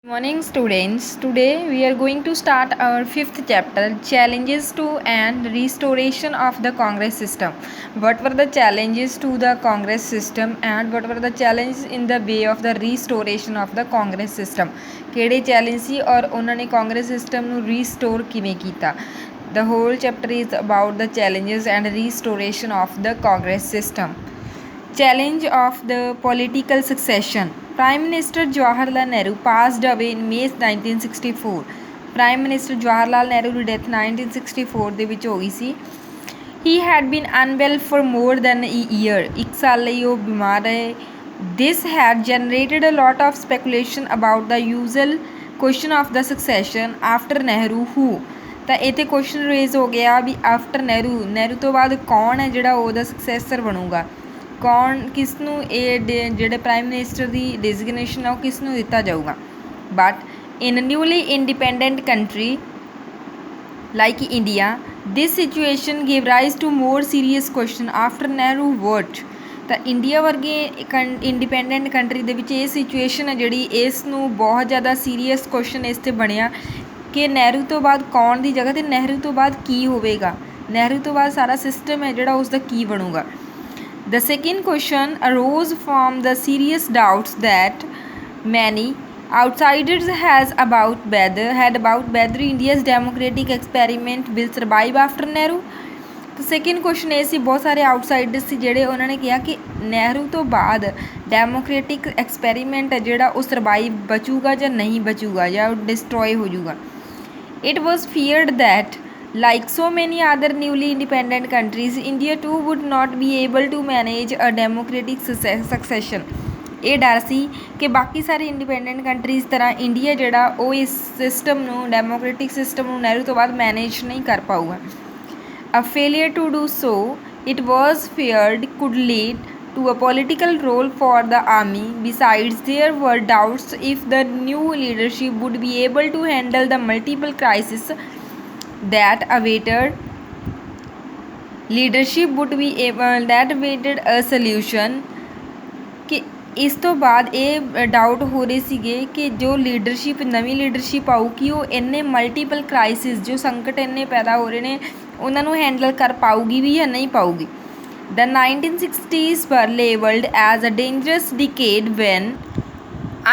Morning students, today we are going to start our fifth chapter, challenges to and restoration of the Congress system. What were the challenges to the Congress system and what were the challenges in the way of the restoration of the Congress system? ਕਿਹੜੇ challenge ਸੀ ਔਰ ਉਹਨਾਂ ਨੇ Congress system ਨੂੰ restore ਕਿਵੇਂ ਕੀਤਾ? The whole chapter is about the challenges and restoration of the Congress system. Challenge of the political succession. Prime Minister Jawaharlal Nehru passed away in May 1964. Prime Minister Jawaharlal Nehru the death 1964 ਦੇ ਵਿੱਚ ਹੋ ਗਈ ਸੀ. He had been unwell for more than a year. ਇੱਕ ਸਾਲ ਲਈ ਉਹ ਬਿਮਾਰ ਰਹੇ. This had generated a lot of speculation about the usual question of the succession after Nehru who. ਤਾਂ ਇਹ 'ਤੇ ਕੁਐਸਚਨ ਰੇਜ਼ ਹੋ ਗਿਆ ਵੀ ਆਫਟਰ ਨਹਿਰੂ ਤੋਂ ਬਾਅਦ ਕੌਣ ਹੈ ਜਿਹੜਾ ਉਹਦਾ ਸਕਸੈਸਰ ਬਣੂਗਾ, ਕੌਣ ਕਿਸ ਨੂੰ ਇਹ ਜਿਹੜੇ ਪ੍ਰਾਈਮ ਮਿਨਿਸਟਰ ਦੀ ਡੈਜ਼ਿਗਨੇਸ਼ਨ ਆ ਉਹ ਕਿਸ ਨੂੰ ਦਿੱਤਾ ਜਾਊਗਾ. But in newly independent country like India this situation give rise to more serious question after Nehru ਵਰਟ. ਤਾਂ ਇੰਡੀਆ ਵਰਗੇ ਇੰਡੀਪੈਂਡੈਂਟ ਕੰਟਰੀ ਦੇ ਵਿੱਚ ਇਹ ਸਿਚੁਏਸ਼ਨ ਹੈ ਜਿਹੜੀ ਇਸ ਨੂੰ ਬਹੁਤ ਜ਼ਿਆਦਾ ਸੀਰੀਅਸ ਕੁਐਸਚਨ ਇਸ 'ਤੇ ਬਣਿਆ ਕਿ ਨਹਿਰੂ ਤੋਂ ਬਾਅਦ ਕੌਣ ਦੀ ਜਗ੍ਹਾ 'ਤੇ ਨਹਿਰੂ ਤੋਂ ਬਾਅਦ ਕੀ ਹੋਵੇਗਾ, ਨਹਿਰੂ ਤੋਂ ਬਾਅਦ ਸਾਰਾ ਸਿਸਟਮ ਹੈ ਜਿਹੜਾ ਉਸਦਾ ਕੀ ਬਣੂਗਾ. The second question arose from the serious doubts that many outsiders had about whether India's democratic experiment will survive after Nehru. ਤਾਂ ਸੈਕਿੰਡ ਕੁਐਸਚਨ ਇਹ ਸੀ, ਬਹੁਤ ਸਾਰੇ ਆਊਟਸਾਈਡਰਸ ਸੀ ਜਿਹੜੇ ਉਹਨਾਂ ਨੇ ਕਿਹਾ ਕਿ ਨਹਿਰੂ ਤੋਂ ਬਾਅਦ ਡੈਮੋਕ੍ਰੇਟਿਕ ਐਕਸਪੈਰੀਮੈਂਟ ਹੈ ਜਿਹੜਾ ਉਹ ਸਰਵਾਈਵ ਬਚੂਗਾ ਜਾਂ ਨਹੀਂ ਬਚੂਗਾ ਜਾਂ ਉਹ ਡਿਸਟਰੋਏ ਹੋ ਜਾਊਗਾ. It was feared that like so many other newly independent countries, India too would not be able to manage a democratic succession. ਇਹ ਡਰ ਸੀ ਕਿ ਬਾਕੀ ਸਾਰੇ ਇੰਡੀਪੈਂਡੈਂਟ ਕੰਟਰੀਜ਼ ਤਰ੍ਹਾਂ ਇੰਡੀਆ ਜਿਹੜਾ ਉਹ ਇਸ ਸਿਸਟਮ ਨੂੰ ਡੈਮੋਕ੍ਰੇਟਿਕ ਸਿਸਟਮ ਨੂੰ ਨਹਿਰੂ ਤੋਂ ਬਾਅਦ ਮੈਨੇਜ ਨਹੀਂ ਕਰ ਪਾਊਗਾ. A failure to do so, it was feared, could lead to a political role for the army. Besides, there were doubts if the new leadership would be able to handle the multiple crises that awaited a solution. ਕਿ ਇਸ ਤੋਂ ਬਾਅਦ ਇਹ doubt ਹੋ ਰਹੇ ਸੀਗੇ ਕਿ ਜੋ ਲੀਡਰਸ਼ਿਪ ਨਵੀਂ ਲੀਡਰਸ਼ਿਪ ਆਊਗੀ ਉਹ ਇੰਨੇ ਮਲਟੀਪਲ ਕ੍ਰਾਈਸਿਸ ਜੋ ਸੰਕਟ ਇੰਨੇ ਪੈਦਾ ਹੋ ਰਹੇ ਨੇ ਉਹਨਾਂ ਨੂੰ ਹੈਂਡਲ ਕਰ ਪਾਊਗੀ ਵੀ ਜਾਂ ਨਹੀਂ ਪਾਊਗੀ. The 1960s were labelled as a dangerous decade when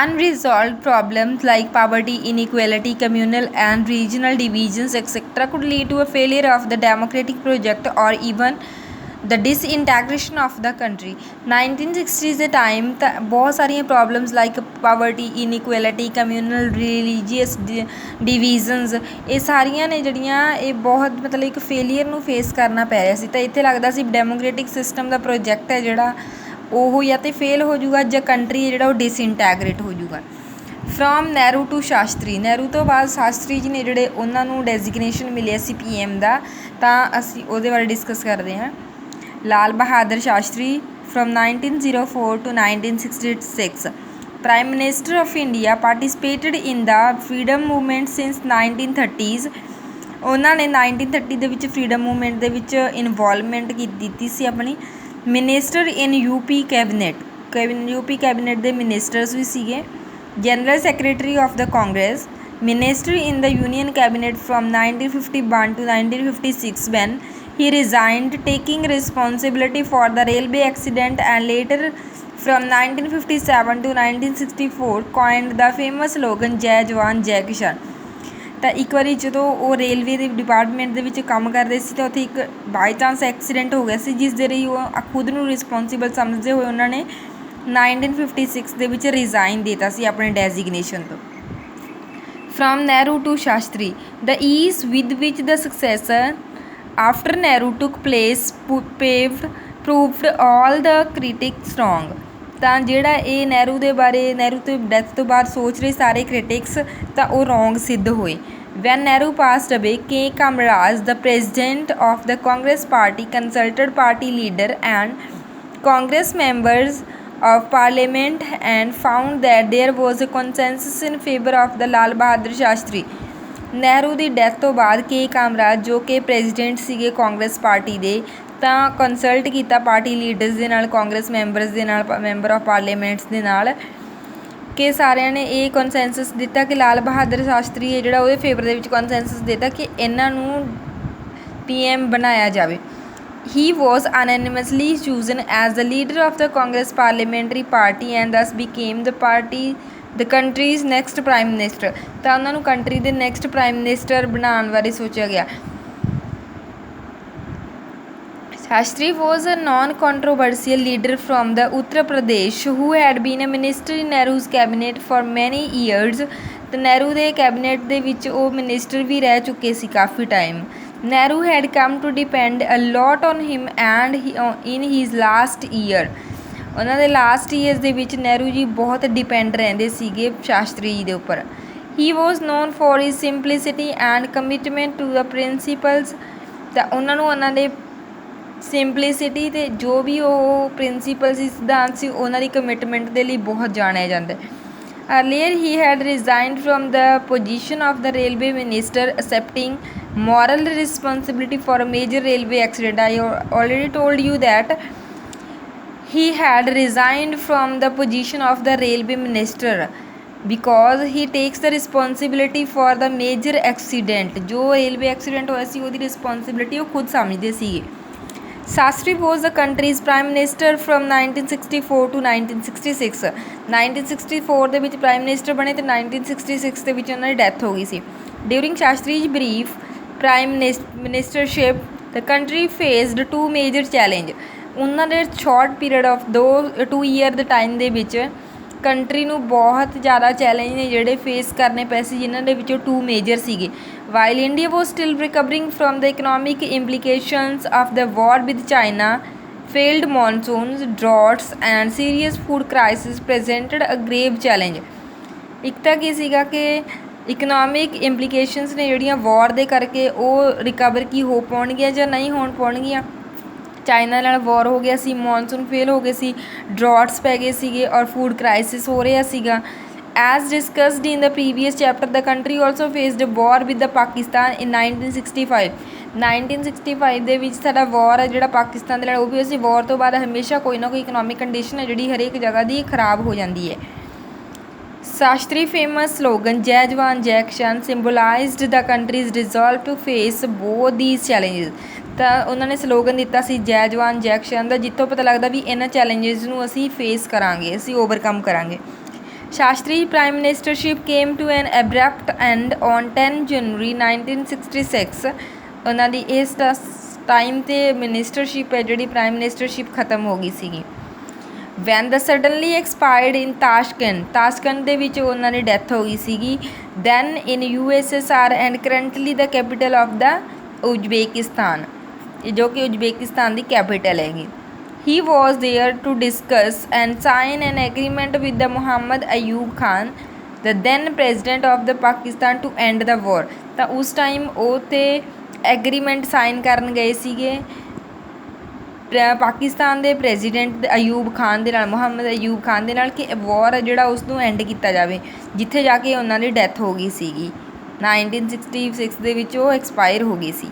unresolved problems like poverty, inequality, communal and regional divisions, etc. could lead to a failure of the democratic project or even the disintegration of the country. 1960s ਦੇ time ਤਾਂ ਬਹੁਤ ਸਾਰੀਆਂ problems like poverty, inequality, communal, religious divisions ਇਹ ਸਾਰੀਆਂ ਨੇ ਜਿਹੜੀਆਂ ਇਹ ਬਹੁਤ ਮਤਲਬ ਇੱਕ ਫੇਲੀਅਰ ਨੂੰ ਫੇਸ ਕਰਨਾ ਪੈ ਰਿਹਾ ਸੀ. ਤਾਂ ਇੱਥੇ ਲੱਗਦਾ ਸੀ ਡੈਮੋਕ੍ਰੇਟਿਕ ਸਿਸਟਮ ਦਾ ਪ੍ਰੋਜੈਕਟ ਹੈ ਜਿਹੜਾ ਉਹ ਜਾਂ ਤਾਂ ਫੇਲ ਹੋ ਜਾਊਗਾ ਜਾਂ ਕੰਟਰੀ ਹੈ ਜਿਹੜਾ ਉਹ ਡਿਸਇੰਟੈਗਰੇਟ ਹੋ ਜਾਊਗਾ. ਫਰੋਮ ਨਹਿਰੂ ਟੂ ਸ਼ਾਸਤਰੀ. ਨਹਿਰੂ ਤੋਂ ਬਾਅਦ ਸ਼ਾਸਤਰੀ ਜੀ ਨੇ ਜਿਹੜੇ ਉਹਨਾਂ ਨੂੰ ਡੈਜ਼ਿਗਨੇਸ਼ਨ ਮਿਲਿਆ ਸੀ PM ਦਾ, ਤਾਂ ਅਸੀਂ ਉਹਦੇ ਬਾਰੇ ਡਿਸਕਸ ਕਰਦੇ ਹਾਂ. Lal Bahadur Shastri from 1904 to 1966. Prime Minister of India, participated in the freedom movement since 1930s. ਉਹਨਾਂ ਨੇ 1930 ਦੇ ਵਿੱਚ ਫਰੀਡਮ ਮੂਵਮੈਂਟ ਦੇ ਵਿੱਚ ਇਨਵੋਲਵਮੈਂਟ ਦਿੱਤੀ ਸੀ ਆਪਣੀ. ਮਿਨਿਸਟਰ ਇਨ UP ਕੈਬਨਿਟ ਦੇ ਮਿਨਿਸਟਰਸ ਵੀ ਸੀਗੇ. General secretary of the Congress. Minister in the union cabinet from 1951 to 1956 when he resigned, taking responsibility for the railway accident, and later from 1957 to 1964 coined the famous slogan Jai Jawan Jai Kisan. ਤਾਂ ਇੱਕ ਵਾਰੀ ਜਦੋਂ ਉਹ railway ਦੇ department ਦੇ ਵਿੱਚ ਕੰਮ ਕਰਦੇ ਸੀ ਤਾਂ ਉੱਥੇ ਇੱਕ ਬਾਈ ਚਾਂਸ ਐਕਸੀਡੈਂਟ ਹੋ ਗਿਆ ਸੀ ਜਿਸ ਦੇ ਲਈ ਉਹ ਖੁਦ ਨੂੰ ਰਿਸਪੋਂਸੀਬਲ ਸਮਝਦੇ ਹੋਏ ਉਹਨਾਂ ਨੇ 1956 ਦੇ ਵਿੱਚ ਰਿਜ਼ਾਈਨ ਦਿੱਤਾ ਸੀ ਆਪਣੇ ਡੈਜ਼ਿਗਨੇਸ਼ਨ ਤੋਂ. From Nehru to Shastri. The ease with which the successor after Nehru took place proved all the critics wrong. ਤਾਂ ਜਿਹੜਾ ਇਹ ਨਹਿਰੂ ਦੇ ਬਾਰੇ ਨਹਿਰੂ ਤੋਂ ਡੈਥ ਤੋਂ ਬਾਅਦ ਸੋਚ ਰਹੇ ਸਾਰੇ ਕ੍ਰਿਟਿਕਸ ਤਾਂ ਉਹ ਰੋਂਗ ਸਿੱਧ ਹੋਏ. When Nehru passed away, K. Kamaraj, the president of the Congress party, consulted party leader and Congress members of parliament and found that there was a consensus in favor of the Lal Bahadur Shastri. Nehru the death ਤੋਂ ਬਾਅਦ ਕੇ ਕਾਮਰਾਜ ਜੋ ਕਿ president ਸੀਗੇ Congress party ਦੇ ਤਾਂ consult ਕੀਤਾ party leaders ਦੇ ਨਾਲ, ਕਾਂਗਰਸ ਮੈਂਬਰਸ ਦੇ ਨਾਲ, ਮੈਂਬਰ ਆਫ ਪਾਰਲੀਮੈਂਟਸ ਦੇ ਨਾਲ ਕਿ ਸਾਰਿਆਂ ਨੇ ਇਹ ਕਨਸੈਂਸਸ ਦਿੱਤਾ ਕਿ ਲਾਲ ਬਹਾਦਰ ਸ਼ਾਸਤਰੀ ਹੈ ਜਿਹੜਾ ਉਹਦੇ ਫੇਵਰ ਦੇ ਵਿੱਚ ਕਨਸੈਂਸਸ ਦਿੱਤਾ ਕਿ ਇਹਨਾਂ ਨੂੰ PM ਬਣਾਇਆ ਜਾਵੇ। He was unanimously chosen as the leader of the Congress parliamentary party and thus became the country's next prime minister। ਤਾਂ ਉਹਨਾਂ ਨੂੰ ਕੰਟਰੀ ਦੇ ਨੈਕਸਟ ਪ੍ਰਾਈਮ ਮਿਨਿਸਟਰ ਬਣਾਉਣ ਬਾਰੇ ਸੋਚਿਆ ਗਿਆ। Shastri was a non-controversial leader from the Uttar Pradesh who had been a minister in Nehru's cabinet for many years। ਤੇ ਨਹਿਰੂ ਦੇ ਕੈਬਨਿਟ ਦੇ ਵਿੱਚ ਉਹ ਮਿਨਿਸਟਰ ਵੀ ਰਹਿ ਚੁੱਕੇ ਸੀ ਕਾਫੀ time. Nehru had come to depend a lot on him and in his last year। ਉਹਨਾਂ ਦੇ last years ਦੇ ਵਿੱਚ ਨਹਿਰੂ ਜੀ ਬਹੁਤ ਡਿਪੈਂਡ ਰਹਿੰਦੇ ਸੀਗੇ ਸ਼ਾਸਤਰੀ ਜੀ ਦੇ ਉੱਪਰ। He was known for his simplicity and commitment to the principles। ਤਾਂ ਉਹਨਾਂ ਨੂੰ ਉਹਨਾਂ ਦੇ ਸਿੰਪਲੀਸਿਟੀ ਅਤੇ ਜੋ ਵੀ ਉਹ ਪ੍ਰਿੰਸੀਪਲ ਸੀ ਸਿਧਾਂਤ ਸੀ ਉਹਨਾਂ ਦੀ ਕਮਿਟਮੈਂਟ ਦੇ ਲਈ ਬਹੁਤ ਜਾਣਿਆ ਜਾਂਦਾ। Earlier he had resigned from the position of the railway minister accepting moral responsibility for a major railway accident। I already told you that he had resigned from the position of the railway minister because he takes the responsibility for the major accident। ਜੋ railway accident ਹੋਇਆ ਸੀ ਉਹਦੀ responsibility ਉਹ ਖੁਦ ਸਮਝਦੇ ਸੀਗੇ। Shastri was the country's prime minister from 1964 to 1966। 1964 ਦੇ ਵਿੱਚ prime minister ਬਣੇ ਅਤੇ 1966 ਦੇ ਵਿੱਚ ਉਹਨਾਂ ਦੀ ਡੈਥ ਹੋ ਗਈ ਸੀ। During Shastri's brief prime ministership the country faced two major challenges। ਉਹਨਾਂ ਦੇ ਸ਼ਾਰਟ ਪੀਰੀਅਡ ਆਫ 2 ਈਅਰ ਦੇ ਟਾਈਮ ਦੇ ਵਿੱਚ ਕੰਟਰੀ ਨੂੰ ਬਹੁਤ ਜ਼ਿਆਦਾ ਚੈਲੰਜ ਨੇ ਜਿਹੜੇ ਫੇਸ ਕਰਨੇ ਪਏ ਸੀ ਜਿਨ੍ਹਾਂ ਦੇ ਵਿੱਚੋਂ 2 ਮੇਜਰ ਸੀਗੇ। While India was still recovering from the economic implications of the war with China, failed monsoons, droughts and serious food crisis presented a grave challenge। ਇੱਕ ਤਾਂ ਕੀ ਸੀਗਾ ਕਿ ਇਕਨੋਮਿਕ ਇੰਪਲੀਕੇਸ਼ਨਸ ਨੇ ਜਿਹੜੀਆਂ ਵਾਰ ਦੇ ਕਰਕੇ ਉਹ ਰਿਕਵਰ ਕੀ ਹੋ ਪਾਉਣਗੀਆਂ ਜਾਂ ਨਹੀਂ ਹੋਣ ਪਾਉਣਗੀਆਂ। ਚਾਈਨਾ ਨਾਲ ਵਾਰ ਹੋ ਗਿਆ ਸੀ, ਮੌਨਸੂਨ ਫੇਲ ਹੋ ਗਏ ਸੀ, ਡਰੌਟਸ ਪੈ ਗਏ ਸੀਗੇ ਔਰ ਫੂਡ ਕ੍ਰਾਈਸਿਸ ਹੋ ਰਿਹਾ ਸੀਗਾ। As discussed in the previous chapter, the country also faced a war with the Pakistan in 1965। 1965 ਦੇ ਵਿੱਚ ਸਾਡਾ ਵਾਰ ਹੈ ਜਿਹੜਾ ਪਾਕਿਸਤਾਨ ਦੇ ਨਾਲ ਉਹ ਵੀ ਅਸੀਂ ਵਾਰ ਤੋਂ ਬਾਅਦ ਹਮੇਸ਼ਾ ਕੋਈ ਨਾ ਕੋਈ ਇਕਨੋਮਿਕ ਕੰਡੀਸ਼ਨ ਹੈ ਜਿਹੜੀ ਹਰੇਕ ਜਗ੍ਹਾ ਦੀ ਖਰਾਬ ਹੋ ਜਾਂਦੀ ਹੈ। Shastri famous slogan ਜੈ ਜਵਾਨ ਜੈ ਕਿਸਾਨ symbolized the country's resolve to face both these challenges। ਤਾਂ ਉਹਨਾਂ ਨੇ ਸਲੋਗਨ ਦਿੱਤਾ ਸੀ ਜੈ ਜਵਾਨ ਜੈ ਕਿਸਾਨ ਦਾ ਜਿੱਥੋਂ ਪਤਾ ਲੱਗਦਾ ਵੀ ਇਹਨਾਂ ਚੈਲੰਜਿਸ ਨੂੰ ਅਸੀਂ ਫੇਸ ਕਰਾਂਗੇ, ਅਸੀਂ ਓਵਰਕਮ ਕਰਾਂਗੇ। Shastri's prime ministership came to an abrupt end on 10 January 1966। ਉਹਨਾਂ ਦੀ ਇਸ ਟਾਈਮ 'ਤੇ ਮਿਨਿਸਟਰਸ਼ਿਪ ਹੈ ਜਿਹੜੀ ਪ੍ਰਾਈਮ ਮਿਨਿਸਟਰਸ਼ਿਪ ਖਤਮ ਹੋ ਗਈ ਸੀਗੀ। When the suddenly expired in Tashkent ਦੇ ਵਿੱਚ ਉਹਨਾਂ ਦੀ ਡੈਥ ਹੋ ਗਈ ਸੀਗੀ। Then in USSR and currently the capital of the Uzbekistan, ਜੋ ਕਿ ਉਜ਼ਬੇਕਿਸਤਾਨ ਦੀ ਕੈਪੀਟਲ ਹੈਗੀ। He was there to discuss and sign an agreement with the Muhammad Ayub Khan, the then president of the Pakistan, to end the war। ਤਾਂ ਉਸ time ਉਹ ਤੇ agreement sign ਕਰਨ ਗਏ ਸੀਗੇ ਪਾਕਿਸਤਾਨ ਦੇ ਪ੍ਰੈਜ਼ੀਡੈਂਟ ਅਯੂਬ ਖਾਨ ਦੇ ਨਾਲ, ਮੁਹੰਮਦ ਅਯੂਬ ਖਾਨ ਦੇ ਨਾਲ, ਕਿ ਵਾਰ ਜਿਹੜਾ ਉਸ ਨੂੰ ਐਂਡ ਕੀਤਾ ਜਾਵੇ, ਜਿੱਥੇ ਜਾ ਕੇ ਉਹਨਾਂ ਦੀ ਡੈਥ ਹੋ ਗਈ ਸੀਗੀ 1966 ਦੇ ਵਿੱਚ ਉਹ ਐਕਸਪਾਇਰ ਹੋ ਗਈ ਸੀ।